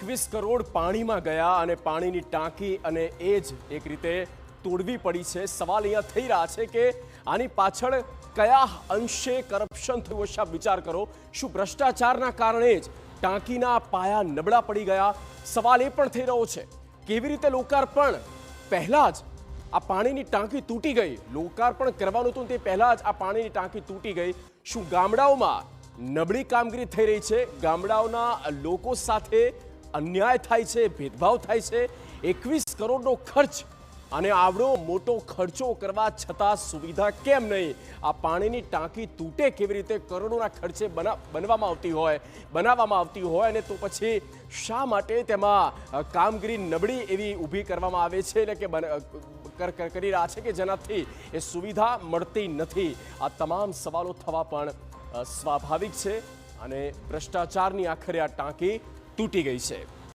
21 કરોડ પાણીમાં ગયા અને પાણીની ટાંકી અને એ જ એક રીતે તોડવી પડી છે। સવાલ અહીંયા થઈ રહ્યા છે કે આની પાછળ કયા અંશે કરપ્શન થયું હશે? વિચાર કરો, શું ભ્રષ્ટાચારના કારણે જ ટાંકીના પાયા નબળા પડી ગયા? સવાલ એ પણ થઈ રહ્યો છે કેવી રીતે લોકાર્પણ પહેલા જ આ પાણીની ટાંકી તૂટી ગઈ, લોકાર્પણ કરવાનું હતું તે પહેલા જ આ પાણીની ટાંકી તૂટી ગઈ। શું ગામડાઓમાં નબળી કામગીરી થઈ રહી છે? ગામડાઓના લોકો સાથે અન્યાય થાય છે, ભેદભાવ થાય છે? 21 કરોડનો ખર્ચ અને આવડો મોટો ખર્ચો કરવા છતાં સુવિધા કેમ નહીં? આ પાણીની ટાંકી તૂટે કેવી રીતે? કરોડોના ખર્ચે બનાવવામાં આવતી હોય અને તો પછી શા માટે તેમાં કામગીરી નબળી એવી ઊભી કરવામાં આવે છે, એટલે કે કરી રહ્યા છે કે જેનાથી એ સુવિધા મળતી નથી? આ તમામ સવાલો થવા પણ સ્વાભાવિક છે અને ભ્રષ્ટાચારની આખરે આ ટાંકી તૂટી ગઈ છે।